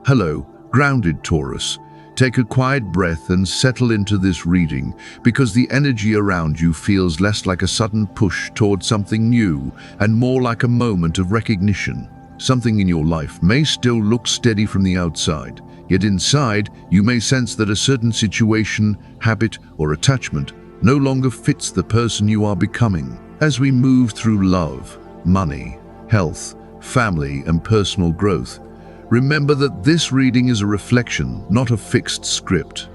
Hello, grounded Taurus. Take a quiet breath and settle into this reading because the energy around you feels less like a sudden push toward something new and more like a moment of recognition. Something in your life may still look steady from the outside, yet inside you may sense that a certain situation, habit, or attachment no longer fits the person you are becoming. As we move through love, money, health, family, and personal growth, remember that this reading is a reflection, not a fixed script.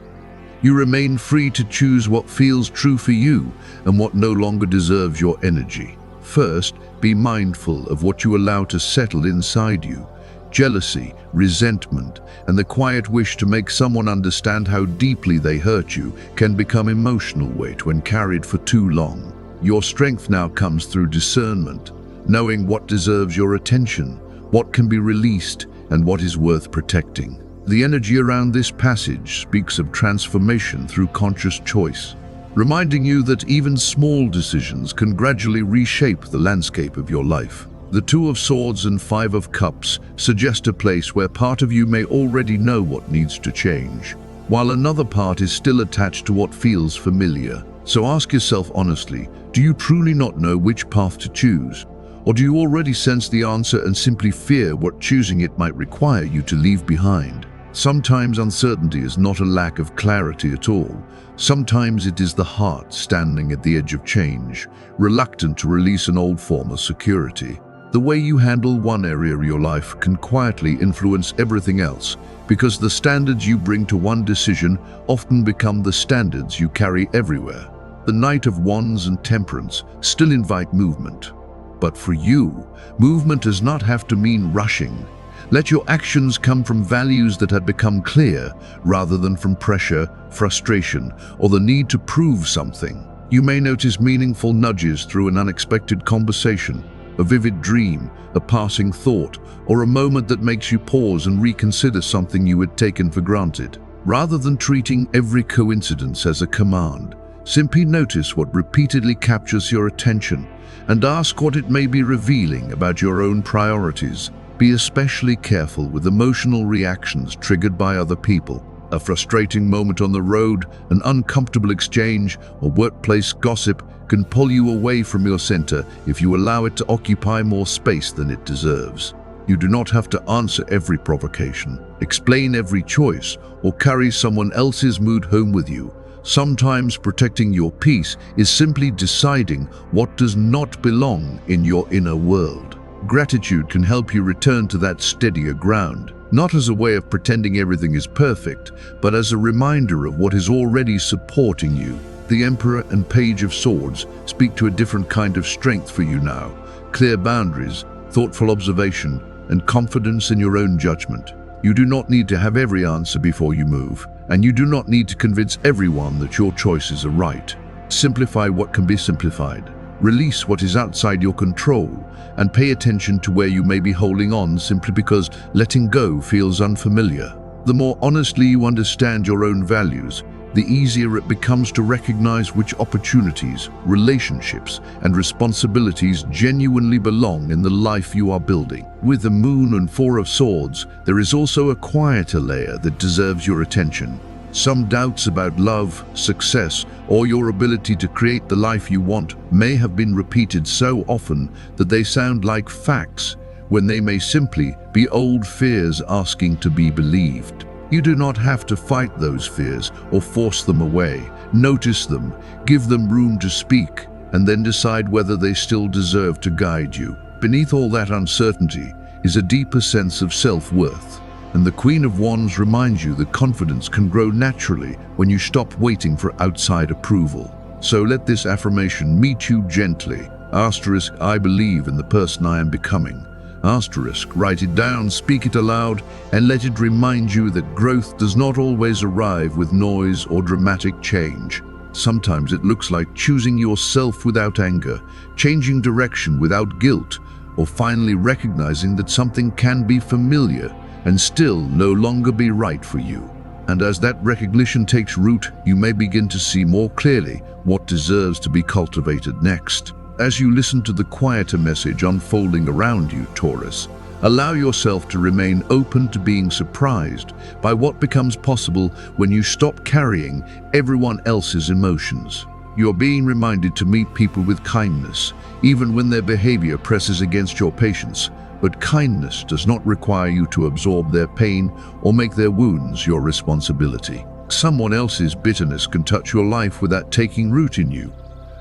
You remain free to choose what feels true for you and what no longer deserves your energy. First, be mindful of what you allow to settle inside you. Jealousy, resentment, and the quiet wish to make someone understand how deeply they hurt you can become emotional weight when carried for too long. Your strength now comes through discernment, knowing what deserves your attention, what can be released, and what is worth protecting. The energy around this passage speaks of transformation through conscious choice, reminding you that even small decisions can gradually reshape the landscape of your life. The Two of Swords and Five of Cups suggest a place where part of you may already know what needs to change, while another part is still attached to what feels familiar. So ask yourself honestly, do you truly not know which path to choose? Or do you already sense the answer and simply fear what choosing it might require you to leave behind? Sometimes uncertainty is not a lack of clarity at all. Sometimes it is the heart standing at the edge of change, reluctant to release an old form of security. The way you handle one area of your life can quietly influence everything else, because the standards you bring to one decision often become the standards you carry everywhere. The Knight of Wands and Temperance still invite movement. But for you, movement does not have to mean rushing. Let your actions come from values that had become clear, rather than from pressure, frustration, or the need to prove something. You may notice meaningful nudges through an unexpected conversation, a vivid dream, a passing thought, or a moment that makes you pause and reconsider something you had taken for granted. Rather than treating every coincidence as a command, simply notice what repeatedly captures your attention and ask what it may be revealing about your own priorities. Be especially careful with emotional reactions triggered by other people. A frustrating moment on the road, an uncomfortable exchange, or workplace gossip can pull you away from your center if you allow it to occupy more space than it deserves. You do not have to answer every provocation, explain every choice, or carry someone else's mood home with you. Sometimes protecting your peace is simply deciding what does not belong in your inner world. Gratitude can help you return to that steadier ground, not as a way of pretending everything is perfect, but as a reminder of what is already supporting you. The Emperor and Page of Swords speak to a different kind of strength for you now. Clear boundaries, thoughtful observation, and confidence in your own judgment. You do not need to have every answer before you move, and you do not need to convince everyone that your choices are right. Simplify what can be simplified. Release what is outside your control, and pay attention to where you may be holding on simply because letting go feels unfamiliar. The more honestly you understand your own values, the easier it becomes to recognize which opportunities, relationships, and responsibilities genuinely belong in the life you are building. With the Moon and Four of Swords, there is also a quieter layer that deserves your attention. Some doubts about love, success, or your ability to create the life you want may have been repeated so often that they sound like facts, when they may simply be old fears asking to be believed. You do not have to fight those fears or force them away. Notice them, give them room to speak, and then decide whether they still deserve to guide you. Beneath all that uncertainty is a deeper sense of self-worth, and the Queen of Wands reminds you that confidence can grow naturally when you stop waiting for outside approval. So let this affirmation meet you gently. Asterisk, I believe in the person I am becoming. Asterisk, write it down, speak it aloud, and let it remind you that growth does not always arrive with noise or dramatic change. Sometimes it looks like choosing yourself without anger, changing direction without guilt, or finally recognizing that something can be familiar and still no longer be right for you. And as that recognition takes root, you may begin to see more clearly what deserves to be cultivated next. As you listen to the quieter message unfolding around you, Taurus, Allow yourself to remain open to being surprised by what becomes possible when you stop carrying everyone else's emotions. You're being reminded to meet people with kindness, even when their behavior presses against your patience. But kindness does not require you to absorb their pain or make their wounds your responsibility. Someone else's bitterness can touch your life without taking root in you,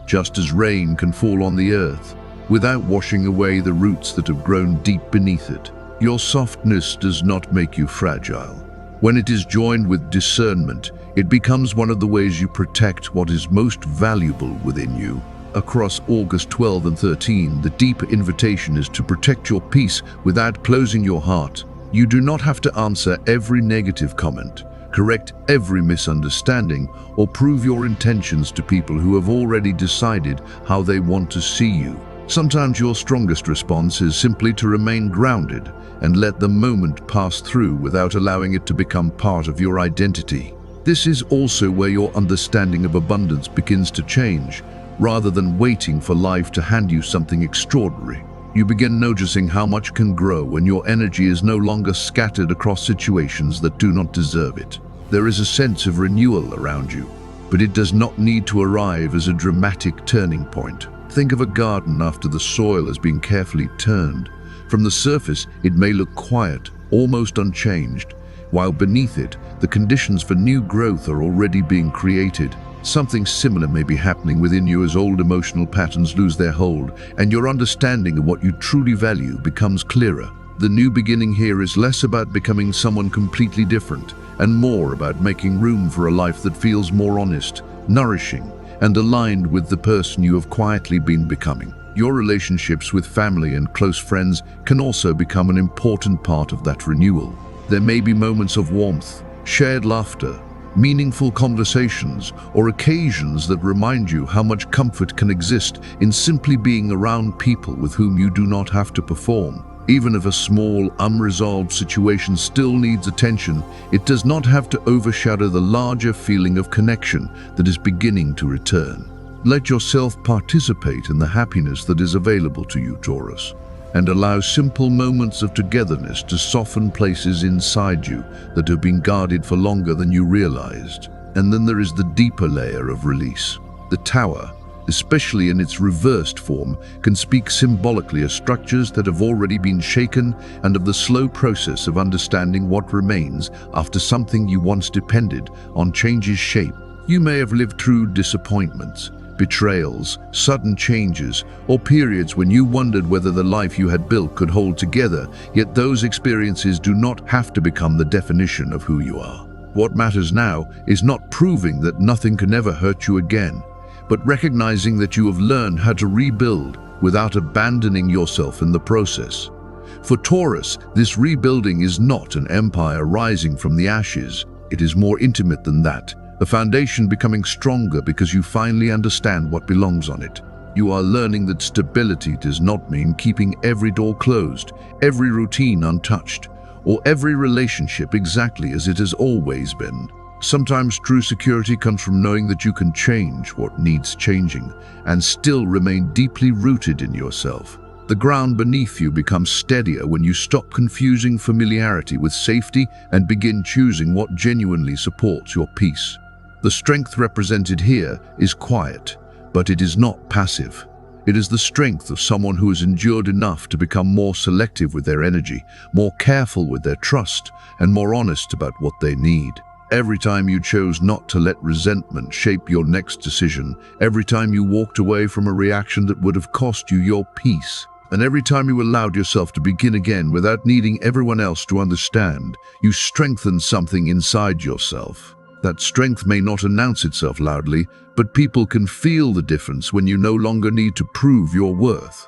just as rain can fall on the earth without washing away the roots that have grown deep beneath it. Your softness does not make you fragile. When it is joined with discernment, it becomes one of the ways you protect what is most valuable within you. Across August 12 and 13, the deeper invitation is to protect your peace without closing your heart. You do not have to answer every negative comment, correct every misunderstanding, or prove your intentions to people who have already decided how they want to see you. Sometimes your strongest response is simply to remain grounded and let the moment pass through without allowing it to become part of your identity. This is also where your understanding of abundance begins to change. Rather than waiting for life to hand you something extraordinary, you begin noticing how much can grow when your energy is no longer scattered across situations that do not deserve it. There is a sense of renewal around you, but it does not need to arrive as a dramatic turning point. Think of a garden after the soil has been carefully turned. From the surface, it may look quiet, almost unchanged, while beneath it, the conditions for new growth are already being created. Something similar may be happening within you as old emotional patterns lose their hold and your understanding of what you truly value becomes clearer. The new beginning here is less about becoming someone completely different and more about making room for a life that feels more honest, nourishing, and aligned with the person you have quietly been becoming. Your relationships with family and close friends can also become an important part of that renewal. There may be moments of warmth, shared laughter, meaningful conversations, or occasions that remind you how much comfort can exist in simply being around people with whom you do not have to perform. Even if a small, unresolved situation still needs attention, it does not have to overshadow the larger feeling of connection that is beginning to return. Let yourself participate in the happiness that is available to you, Taurus, and allow simple moments of togetherness to soften places inside you that have been guarded for longer than you realized. And then there is the deeper layer of release. The Tower, especially in its reversed form, can speak symbolically of structures that have already been shaken and of the slow process of understanding what remains after something you once depended on changes shape. You may have lived through disappointments, betrayals, sudden changes, or periods when you wondered whether the life you had built could hold together, yet those experiences do not have to become the definition of who you are. What matters now is not proving that nothing can ever hurt you again, but recognizing that you have learned how to rebuild without abandoning yourself in the process. For Taurus, this rebuilding is not an empire rising from the ashes. It is more intimate than that. The foundation becoming stronger because you finally understand what belongs on it. You are learning that stability does not mean keeping every door closed, every routine untouched, or every relationship exactly as it has always been. Sometimes true security comes from knowing that you can change what needs changing and still remain deeply rooted in yourself. The ground beneath you becomes steadier when you stop confusing familiarity with safety and begin choosing what genuinely supports your peace. The strength represented here is quiet, but it is not passive. It is the strength of someone who has endured enough to become more selective with their energy, more careful with their trust, and more honest about what they need. Every time you chose not to let resentment shape your next decision, every time you walked away from a reaction that would have cost you your peace, and every time you allowed yourself to begin again without needing everyone else to understand, you strengthened something inside yourself. That strength may not announce itself loudly, but people can feel the difference when you no longer need to prove your worth.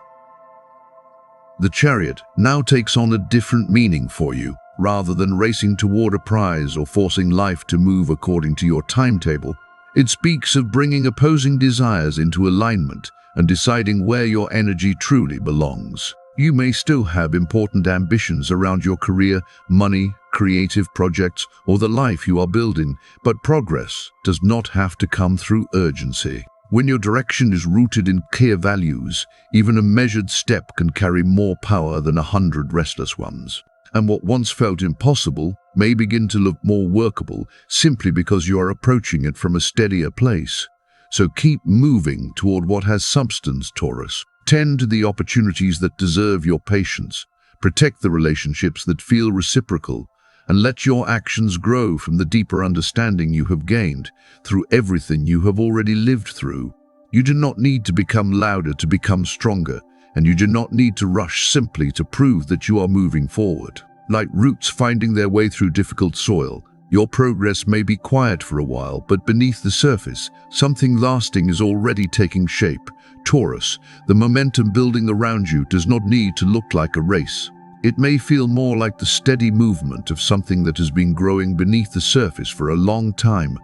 The Chariot now takes on a different meaning for you. Rather than racing toward a prize or forcing life to move according to your timetable, it speaks of bringing opposing desires into alignment and deciding where your energy truly belongs. You may still have important ambitions around your career, money, creative projects, or the life you are building, but progress does not have to come through urgency. When your direction is rooted in clear values, even a measured step can carry more power than 100 restless ones. And what once felt impossible may begin to look more workable simply because you are approaching it from a steadier place. So keep moving toward what has substance, Taurus. Tend to the opportunities that deserve your patience. Protect the relationships that feel reciprocal, and let your actions grow from the deeper understanding you have gained through everything you have already lived through. You do not need to become louder to become stronger, and you do not need to rush simply to prove that you are moving forward. Like roots finding their way through difficult soil, your progress may be quiet for a while, but beneath the surface, something lasting is already taking shape. Taurus, the momentum building around you does not need to look like a race. It may feel more like the steady movement of something that has been growing beneath the surface for a long time,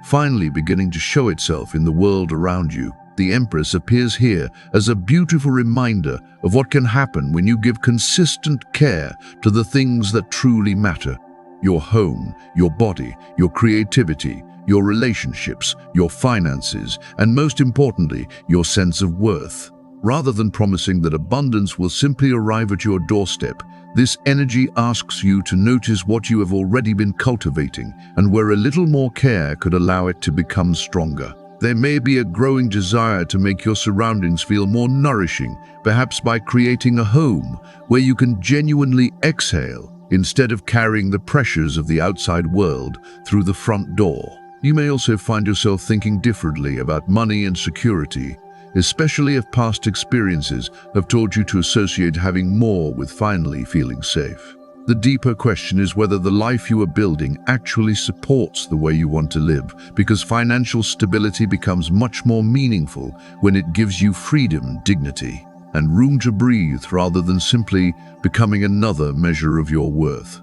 finally beginning to show itself in the world around you. The Empress appears here as a beautiful reminder of what can happen when you give consistent care to the things that truly matter. Your home, your body, your creativity, your relationships, your finances, and most importantly, your sense of worth. Rather than promising that abundance will simply arrive at your doorstep, this energy asks you to notice what you have already been cultivating and where a little more care could allow it to become stronger. There may be a growing desire to make your surroundings feel more nourishing, perhaps by creating a home where you can genuinely exhale instead of carrying the pressures of the outside world through the front door. You may also find yourself thinking differently about money and security, especially if past experiences have taught you to associate having more with finally feeling safe. The deeper question is whether the life you are building actually supports the way you want to live, because financial stability becomes much more meaningful when it gives you freedom, dignity, and room to breathe rather than simply becoming another measure of your worth.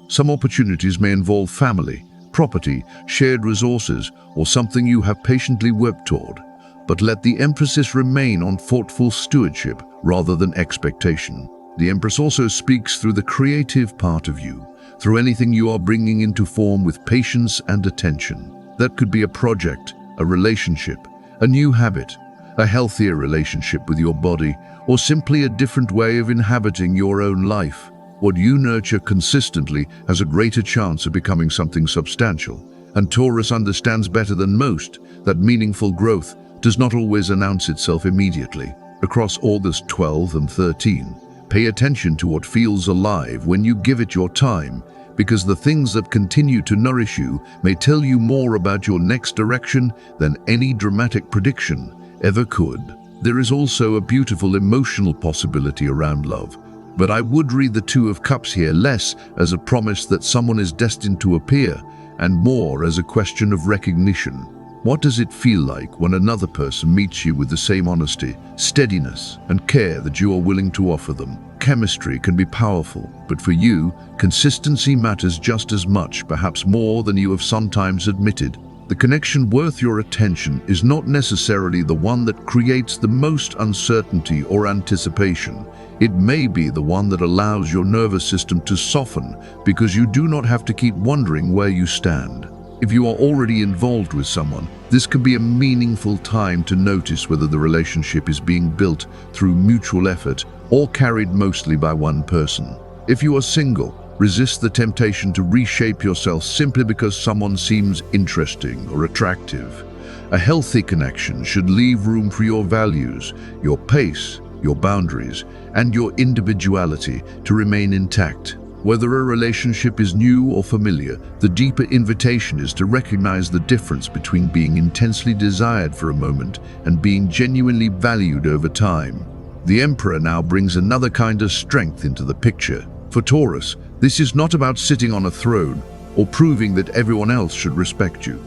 Some opportunities may involve family, property, shared resources, or something you have patiently worked toward, but let the emphasis remain on thoughtful stewardship rather than expectation. The Empress also speaks through the creative part of you, through anything you are bringing into form with patience and attention. That could be a project, a relationship, a new habit, a healthier relationship with your body, or simply a different way of inhabiting your own life. What you nurture consistently has a greater chance of becoming something substantial, and Taurus understands better than most that meaningful growth does not always announce itself immediately. Across August 12 and 13, pay attention to what feels alive when you give it your time, because the things that continue to nourish you may tell you more about your next direction than any dramatic prediction ever could. There is also a beautiful emotional possibility around love, but I would read the Two of Cups here less as a promise that someone is destined to appear, and more as a question of recognition. What does it feel like when another person meets you with the same honesty, steadiness, and care that you are willing to offer them? Chemistry can be powerful, but for you, consistency matters just as much, perhaps more than you have sometimes admitted. The connection worth your attention is not necessarily the one that creates the most uncertainty or anticipation. It may be the one that allows your nervous system to soften because you do not have to keep wondering where you stand. If you are already involved with someone, this can be a meaningful time to notice whether the relationship is being built through mutual effort or carried mostly by one person. If you are single, resist the temptation to reshape yourself simply because someone seems interesting or attractive. A healthy connection should leave room for your values, your pace, your boundaries, and your individuality to remain intact. Whether a relationship is new or familiar, the deeper invitation is to recognize the difference between being intensely desired for a moment and being genuinely valued over time. The Emperor now brings another kind of strength into the picture. For Taurus, this is not about sitting on a throne or proving that everyone else should respect you.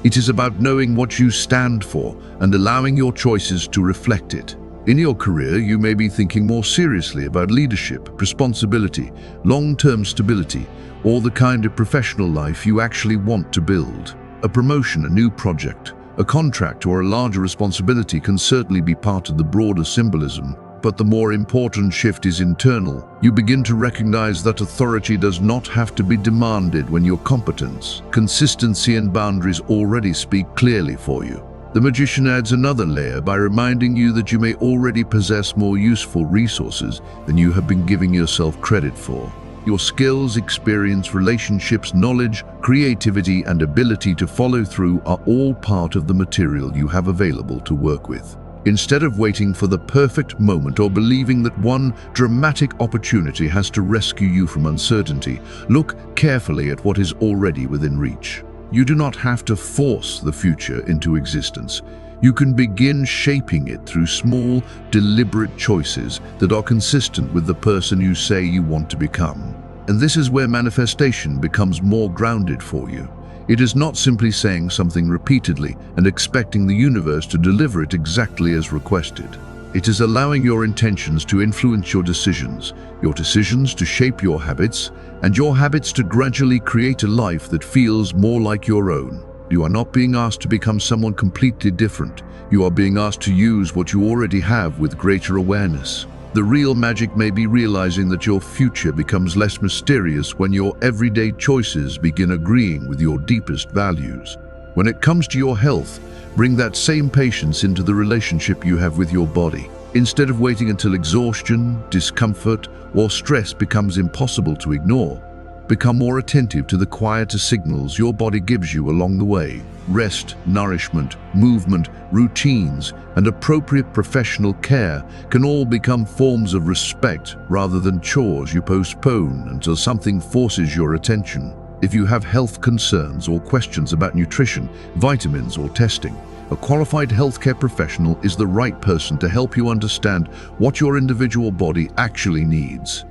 It is about knowing what you stand for and allowing your choices to reflect it. In your career, you may be thinking more seriously about leadership, responsibility, long-term stability, or the kind of professional life you actually want to build. A promotion, a new project, a contract, or a larger responsibility can certainly be part of the broader symbolism. But the more important shift is internal. You begin to recognize that authority does not have to be demanded when your competence, consistency, and boundaries already speak clearly for you. The magician adds another layer by reminding you that you may already possess more useful resources than you have been giving yourself credit for. Your skills, experience, relationships, knowledge, creativity, and ability to follow through are all part of the material you have available to work with. Instead of waiting for the perfect moment or believing that one dramatic opportunity has to rescue you from uncertainty, look carefully at what is already within reach. You do not have to force the future into existence. You can begin shaping it through small, deliberate choices that are consistent with the person you say you want to become. And this is where manifestation becomes more grounded for you. It is not simply saying something repeatedly and expecting the universe to deliver it exactly as requested. It is allowing your intentions to influence your decisions to shape your habits, and your habits to gradually create a life that feels more like your own. You are not being asked to become someone completely different. You are being asked to use what you already have with greater awareness. The real magic may be realizing that your future becomes less mysterious when your everyday choices begin agreeing with your deepest values. When it comes to your health, bring that same patience into the relationship you have with your body. Instead of waiting until exhaustion, discomfort, or stress becomes impossible to ignore, become more attentive to the quieter signals your body gives you along the way. Rest, nourishment, movement, routines, and appropriate professional care can all become forms of respect rather than chores you postpone until something forces your attention. If you have health concerns or questions about nutrition, vitamins, or testing, a qualified healthcare professional is the right person to help you understand what your individual body actually needs.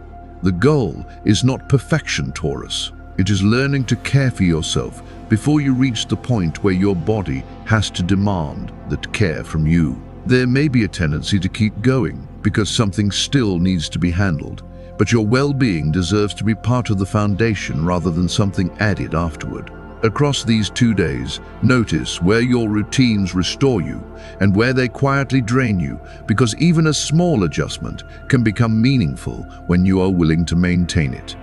The goal is not perfection, Taurus. It is learning to care for yourself before you reach the point where your body has to demand that care from you. There may be a tendency to keep going because something still needs to be handled, but your well-being deserves to be part of the foundation rather than something added afterward. Across these 2 days, notice where your routines restore you and where they quietly drain you, because even a small adjustment can become meaningful when you are willing to maintain it.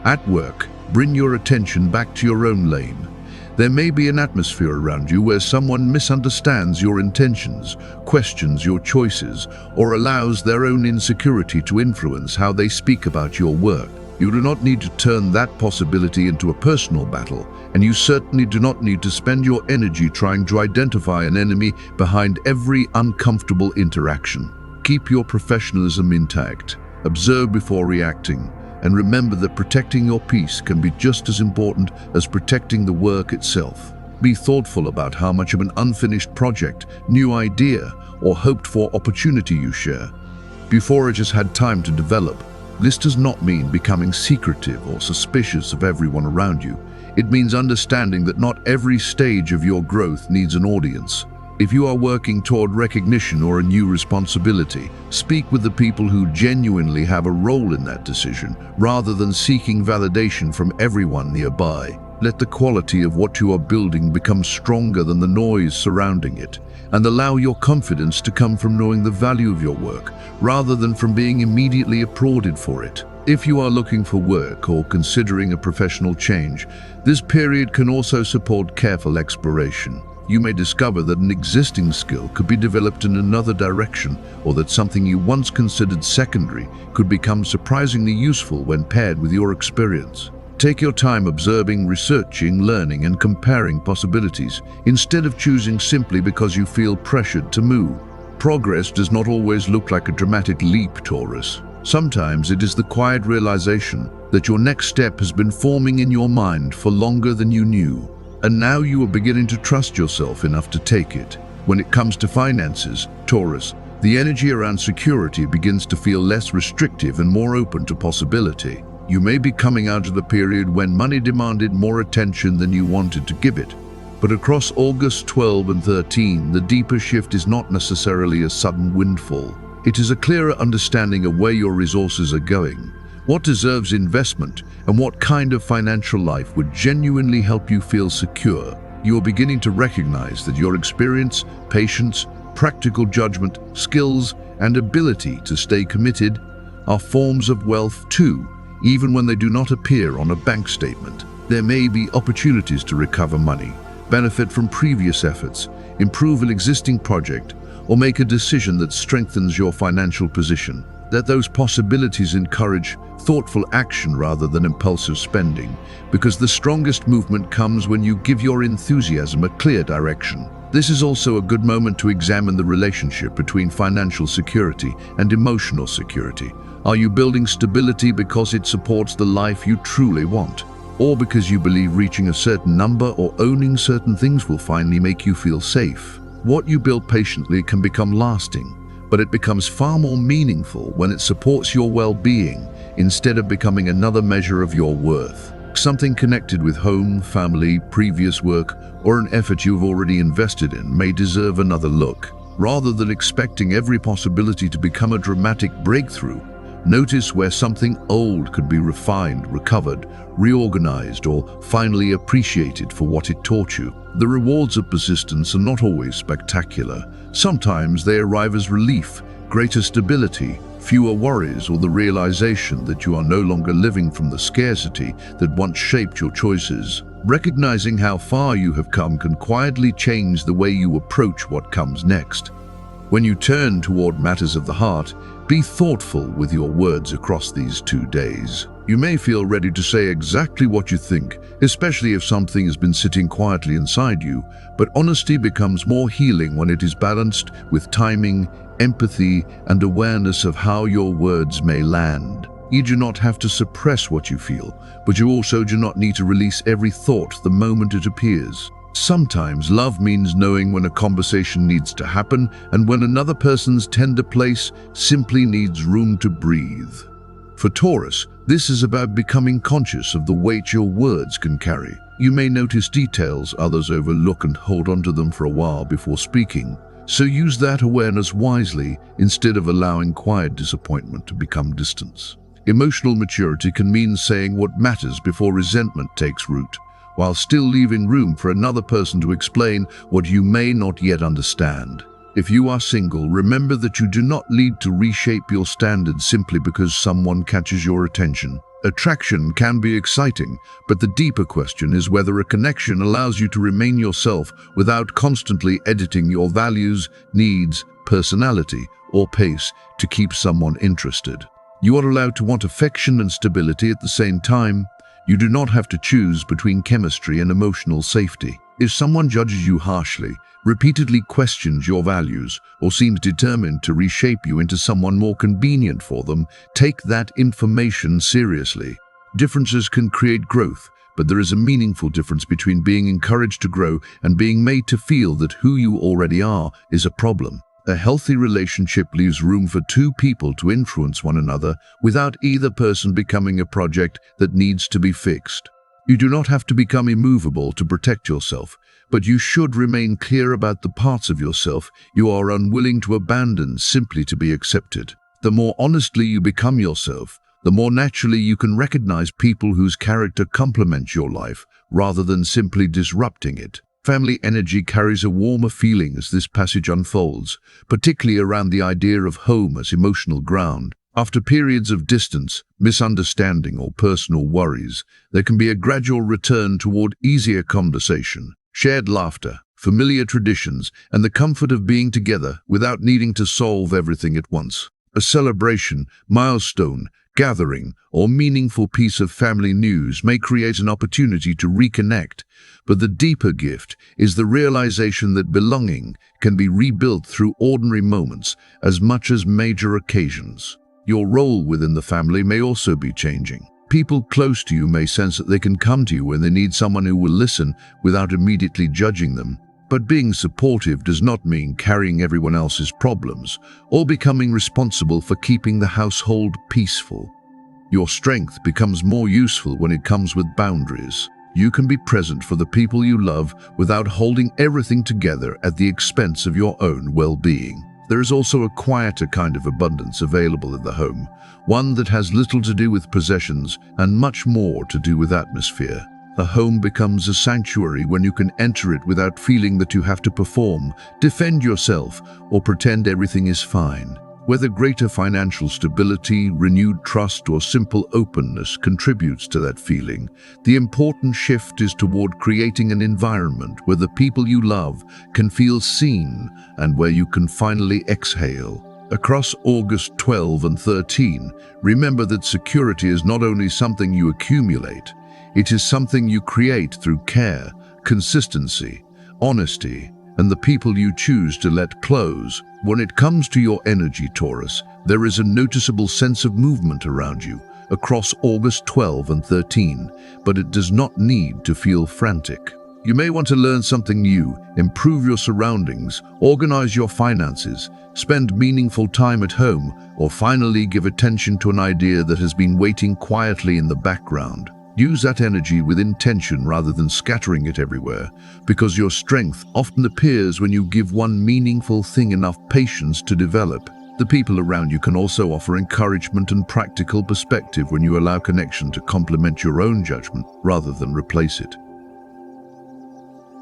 At work, bring your attention back to your own lane. There may be an atmosphere around you where someone misunderstands your intentions, questions your choices, or allows their own insecurity to influence how they speak about your work. You do not need to turn that possibility into a personal battle, and you certainly do not need to spend your energy trying to identify an enemy behind every uncomfortable interaction. Keep your professionalism intact, observe before reacting, and remember that protecting your peace can be just as important as protecting the work itself. Be thoughtful about how much of an unfinished project, new idea, or hoped-for opportunity you share before it has had time to develop. This does not mean becoming secretive or suspicious of everyone around you. It means understanding that not every stage of your growth needs an audience. If you are working toward recognition or a new responsibility, speak with the people who genuinely have a role in that decision, rather than seeking validation from everyone nearby. Let the quality of what you are building become stronger than the noise surrounding it, and allow your confidence to come from knowing the value of your work, rather than from being immediately applauded for it. If you are looking for work or considering a professional change, this period can also support careful exploration. You may discover that an existing skill could be developed in another direction, or that something you once considered secondary could become surprisingly useful when paired with your experience. Take your time observing, researching, learning, and comparing possibilities, instead of choosing simply because you feel pressured to move. Progress does not always look like a dramatic leap, Taurus. Sometimes it is the quiet realization that your next step has been forming in your mind for longer than you knew, and now you are beginning to trust yourself enough to take it. When it comes to finances, Taurus, the energy around security begins to feel less restrictive and more open to possibility. You may be coming out of the period when money demanded more attention than you wanted to give it. But across August 12 and 13, the deeper shift is not necessarily a sudden windfall. It is a clearer understanding of where your resources are going, what deserves investment, and what kind of financial life would genuinely help you feel secure. You are beginning to recognize that your experience, patience, practical judgment, skills, and ability to stay committed are forms of wealth too, even when they do not appear on a bank statement. There may be opportunities to recover money, benefit from previous efforts, improve an existing project, or make a decision that strengthens your financial position. Let those possibilities encourage thoughtful action rather than impulsive spending, because the strongest movement comes when you give your enthusiasm a clear direction. This is also a good moment to examine the relationship between financial security and emotional security. Are you building stability because it supports the life you truly want, or because you believe reaching a certain number or owning certain things will finally make you feel safe? What you build patiently can become lasting, but it becomes far more meaningful when it supports your well-being instead of becoming another measure of your worth. Something connected with home, family, previous work, or an effort you've already invested in may deserve another look. Rather than expecting every possibility to become a dramatic breakthrough, notice where something old could be refined, recovered, reorganized, or finally appreciated for what it taught you. The rewards of persistence are not always spectacular. Sometimes they arrive as relief, greater stability, fewer worries, or the realization that you are no longer living from the scarcity that once shaped your choices. Recognizing how far you have come can quietly change the way you approach what comes next. When you turn toward matters of the heart, be thoughtful with your words across these 2 days. You may feel ready to say exactly what you think, especially if something has been sitting quietly inside you, but honesty becomes more healing when it is balanced with timing, empathy, and awareness of how your words may land. You do not have to suppress what you feel, but you also do not need to release every thought the moment it appears. Sometimes love means knowing when a conversation needs to happen and when another person's tender place simply needs room to breathe. For Taurus, this is about becoming conscious of the weight your words can carry. You may notice details others overlook and hold onto them for a while before speaking, so use that awareness wisely instead of allowing quiet disappointment to become distance. Emotional maturity can mean saying what matters before resentment takes root, while still leaving room for another person to explain what you may not yet understand. If you are single, remember that you do not need to reshape your standards simply because someone catches your attention. Attraction can be exciting, but the deeper question is whether a connection allows you to remain yourself without constantly editing your values, needs, personality, or pace to keep someone interested. You are allowed to want affection and stability at the same time. You do not have to choose between chemistry and emotional safety. If someone judges you harshly, repeatedly questions your values, or seems determined to reshape you into someone more convenient for them, take that information seriously. Differences can create growth, but there is a meaningful difference between being encouraged to grow and being made to feel that who you already are is a problem. A healthy relationship leaves room for two people to influence one another without either person becoming a project that needs to be fixed. You do not have to become immovable to protect yourself, but you should remain clear about the parts of yourself you are unwilling to abandon simply to be accepted. The more honestly you become yourself, the more naturally you can recognize people whose character complements your life rather than simply disrupting it. Family energy carries a warmer feeling as this passage unfolds, particularly around the idea of home as emotional ground. After periods of distance, misunderstanding, or personal worries, there can be a gradual return toward easier conversation, shared laughter, familiar traditions, and the comfort of being together without needing to solve everything at once. A celebration, milestone, gathering, or meaningful piece of family news may create an opportunity to reconnect, but the deeper gift is the realization that belonging can be rebuilt through ordinary moments as much as major occasions. Your role within the family may also be changing. People close to you may sense that they can come to you when they need someone who will listen without immediately judging them. But being supportive does not mean carrying everyone else's problems or becoming responsible for keeping the household peaceful. Your strength becomes more useful when it comes with boundaries. You can be present for the people you love without holding everything together at the expense of your own well-being. There is also a quieter kind of abundance available in the home, one that has little to do with possessions and much more to do with atmosphere. A home becomes a sanctuary when you can enter it without feeling that you have to perform, defend yourself, or pretend everything is fine. Whether greater financial stability, renewed trust, or simple openness contributes to that feeling, the important shift is toward creating an environment where the people you love can feel seen and where you can finally exhale. Across August 12 and 13, remember that security is not only something you accumulate, it is something you create through care, consistency, honesty, and the people you choose to let close. When it comes to your energy, Taurus, there is a noticeable sense of movement around you across August 12 and 13, but it does not need to feel frantic. You may want to learn something new, improve your surroundings, organize your finances, spend meaningful time at home, or finally give attention to an idea that has been waiting quietly in the background. Use that energy with intention rather than scattering it everywhere, because your strength often appears when you give one meaningful thing enough patience to develop. The people around you can also offer encouragement and practical perspective when you allow connection to complement your own judgment rather than replace it.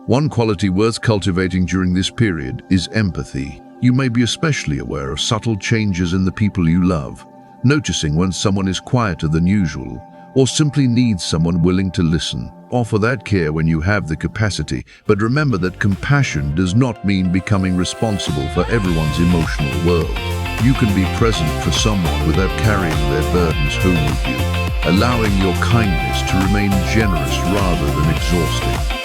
One quality worth cultivating during this period is empathy. You may be especially aware of subtle changes in the people you love, noticing when someone is quieter than usual, or simply needs someone willing to listen. Offer that care when you have the capacity, but remember that compassion does not mean becoming responsible for everyone's emotional world. You can be present for someone without carrying their burdens home with you, allowing your kindness to remain generous rather than exhausting.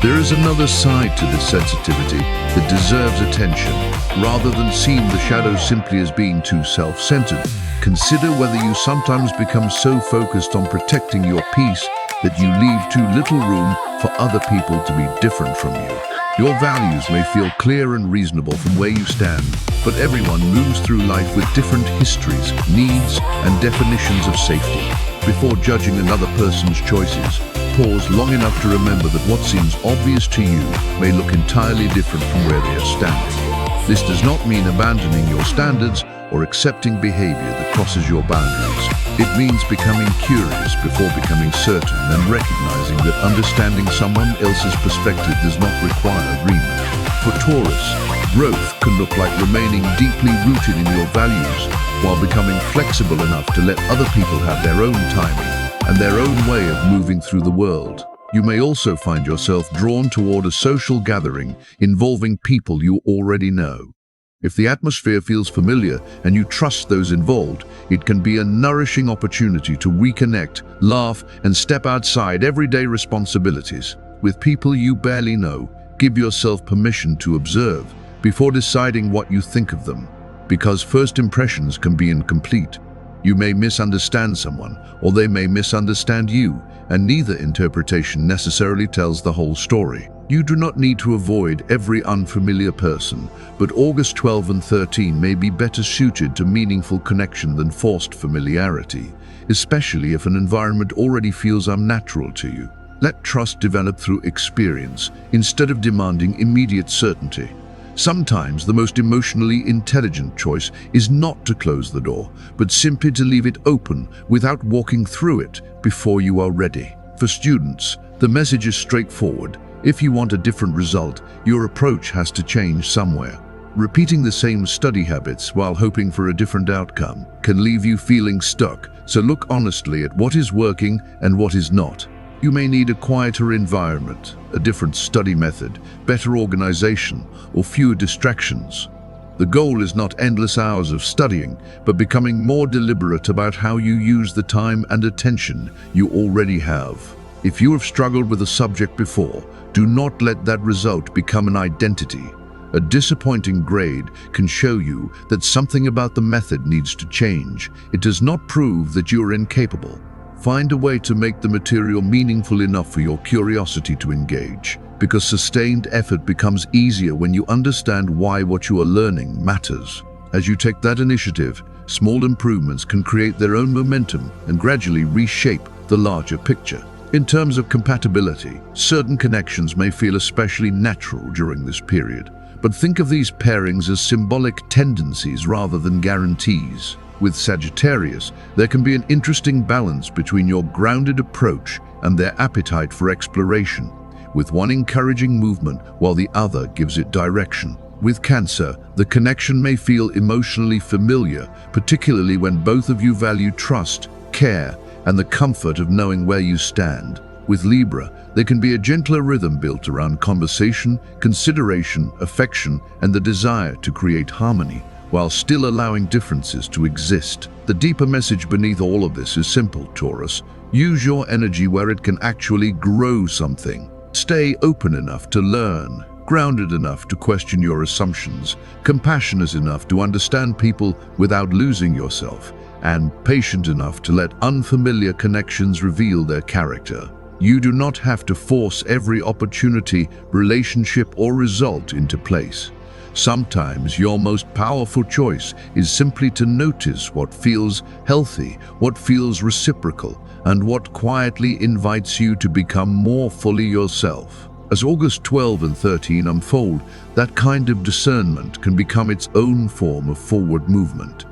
There is another side to this sensitivity that deserves attention. Rather than seeing the shadow simply as being too self-centered, consider whether you sometimes become so focused on protecting your peace that you leave too little room for other people to be different from you. Your values may feel clear and reasonable from where you stand, but everyone moves through life with different histories, needs, and definitions of safety. Before judging another person's choices, pause long enough to remember that what seems obvious to you may look entirely different from where they are standing. This does not mean abandoning your standards or accepting behavior that crosses your boundaries. It means becoming curious before becoming certain and recognizing that understanding someone else's perspective does not require agreement. For Taurus, growth can look like remaining deeply rooted in your values while becoming flexible enough to let other people have their own timing and their own way of moving through the world. You may also find yourself drawn toward a social gathering involving people you already know. If the atmosphere feels familiar and you trust those involved, it can be a nourishing opportunity to reconnect, laugh, and step outside everyday responsibilities. With people you barely know, give yourself permission to observe before deciding what you think of them, because first impressions can be incomplete. You may misunderstand someone, or they may misunderstand you, and neither interpretation necessarily tells the whole story. You do not need to avoid every unfamiliar person, but August 12 and 13 may be better suited to meaningful connection than forced familiarity, especially if an environment already feels unnatural to you. Let trust develop through experience, instead of demanding immediate certainty. Sometimes the most emotionally intelligent choice is not to close the door, but simply to leave it open without walking through it before you are ready. For students, the message is straightforward. If you want a different result, your approach has to change somewhere. Repeating the same study habits while hoping for a different outcome can leave you feeling stuck, so look honestly at what is working and what is not. You may need a quieter environment, a different study method, better organization, or fewer distractions. The goal is not endless hours of studying, but becoming more deliberate about how you use the time and attention you already have. If you have struggled with a subject before, do not let that result become an identity. A disappointing grade can show you that something about the method needs to change. It does not prove that you are incapable. Find a way to make the material meaningful enough for your curiosity to engage, because sustained effort becomes easier when you understand why what you are learning matters. As you take that initiative, small improvements can create their own momentum and gradually reshape the larger picture. In terms of compatibility, certain connections may feel especially natural during this period, but think of these pairings as symbolic tendencies rather than guarantees. With Sagittarius, there can be an interesting balance between your grounded approach and their appetite for exploration, with one encouraging movement while the other gives it direction. With Cancer, the connection may feel emotionally familiar, particularly when both of you value trust, care, and the comfort of knowing where you stand. With Libra, there can be a gentler rhythm built around conversation, consideration, affection, and the desire to create harmony, while still allowing differences to exist. The deeper message beneath all of this is simple, Taurus. Use your energy where it can actually grow something. Stay open enough to learn, grounded enough to question your assumptions, compassionate enough to understand people without losing yourself, and patient enough to let unfamiliar connections reveal their character. You do not have to force every opportunity, relationship, or result into place. Sometimes your most powerful choice is simply to notice what feels healthy, what feels reciprocal, and what quietly invites you to become more fully yourself. As August 12 and 13 unfold, that kind of discernment can become its own form of forward movement.